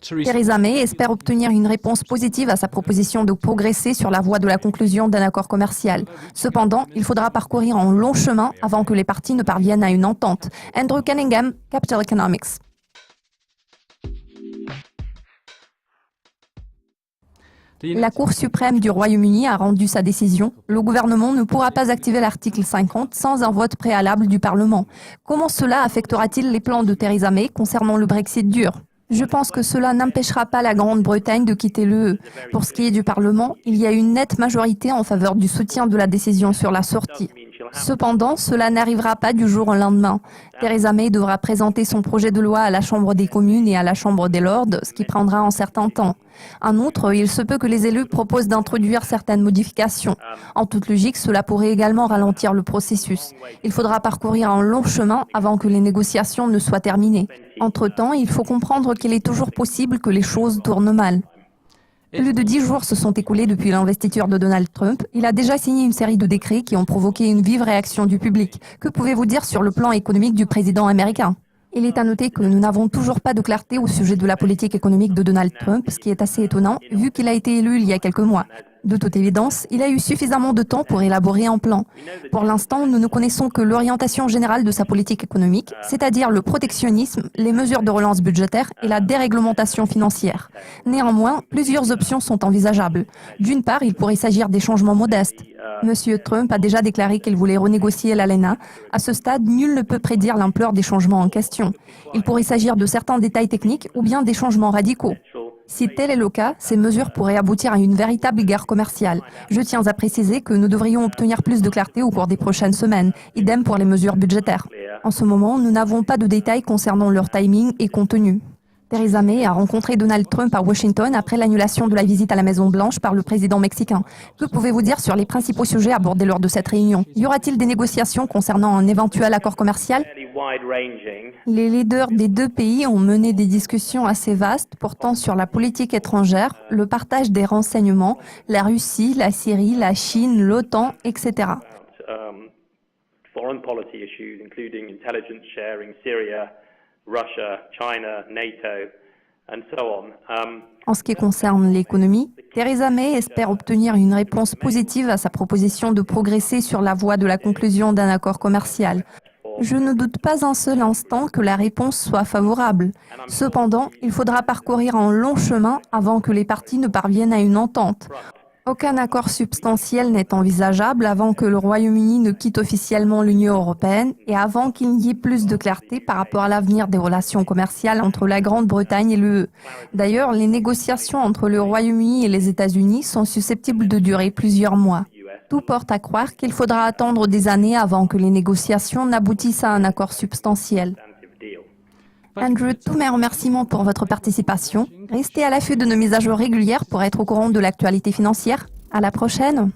Theresa May espère obtenir une réponse positive à sa proposition de progresser sur la voie de la conclusion d'un accord commercial. Cependant, il faudra parcourir un long chemin avant que les parties ne parviennent à une entente. Andrew Cunningham, Capital Economics. La Cour suprême du Royaume-Uni a rendu sa décision. Le gouvernement ne pourra pas activer l'article 50 sans un vote préalable du Parlement. Comment cela affectera-t-il les plans de Theresa May concernant le Brexit dur ? Je pense que cela n'empêchera pas la Grande-Bretagne de quitter l'UE. Pour ce qui est du Parlement, il y a une nette majorité en faveur du soutien de la décision sur la sortie. Cependant, cela n'arrivera pas du jour au lendemain. Theresa May devra présenter son projet de loi à la Chambre des communes et à la Chambre des lords, ce qui prendra un certain temps. En outre, il se peut que les élus proposent d'introduire certaines modifications. En toute logique, cela pourrait également ralentir le processus. Il faudra parcourir un long chemin avant que les négociations ne soient terminées. Entre-temps, il faut comprendre qu'il est toujours possible que les choses tournent mal. Plus de 10 jours se sont écoulés depuis l'investiture de Donald Trump. Il a déjà signé une série de décrets qui ont provoqué une vive réaction du public. Que pouvez-vous dire sur le plan économique du président américain ? Il est à noter que nous n'avons toujours pas de clarté au sujet de la politique économique de Donald Trump, ce qui est assez étonnant vu qu'il a été élu il y a quelques mois. De toute évidence, il a eu suffisamment de temps pour élaborer un plan. Pour l'instant, nous ne connaissons que l'orientation générale de sa politique économique, c'est-à-dire le protectionnisme, les mesures de relance budgétaire et la déréglementation financière. Néanmoins, plusieurs options sont envisageables. D'une part, il pourrait s'agir des changements modestes. Monsieur Trump a déjà déclaré qu'il voulait renégocier l'ALENA. À ce stade, nul ne peut prédire l'ampleur des changements en question. Il pourrait s'agir de certains détails techniques ou bien des changements radicaux. Si tel est le cas, ces mesures pourraient aboutir à une véritable guerre commerciale. Je tiens à préciser que nous devrions obtenir plus de clarté au cours des prochaines semaines. Idem pour les mesures budgétaires. En ce moment, nous n'avons pas de détails concernant leur timing et contenu. Theresa May a rencontré Donald Trump à Washington après l'annulation de la visite à la Maison-Blanche par le président mexicain. Que pouvez-vous dire sur les principaux sujets abordés lors de cette réunion ? Y aura-t-il des négociations concernant un éventuel accord commercial ? Les leaders des deux pays ont mené des discussions assez vastes portant sur la politique étrangère, le partage des renseignements, la Russie, la Syrie, la Chine, l'OTAN, etc. Russia, China, NATO, and so on. En ce qui concerne l'économie, Theresa May espère obtenir une réponse positive à sa proposition de progresser sur la voie de la conclusion d'un accord commercial. Je ne doute pas un seul instant que la réponse soit favorable. Cependant, il faudra parcourir un long chemin avant que les parties ne parviennent à une entente. Aucun accord substantiel n'est envisageable avant que le Royaume-Uni ne quitte officiellement l'Union européenne et avant qu'il n'y ait plus de clarté par rapport à l'avenir des relations commerciales entre la Grande-Bretagne et l'UE. D'ailleurs, les négociations entre le Royaume-Uni et les États-Unis sont susceptibles de durer plusieurs mois. Tout porte à croire qu'il faudra attendre des années avant que les négociations n'aboutissent à un accord substantiel. Andrew, tous mes remerciements pour votre participation. Restez à l'affût de nos mises à jour régulières pour être au courant de l'actualité financière. À la prochaine!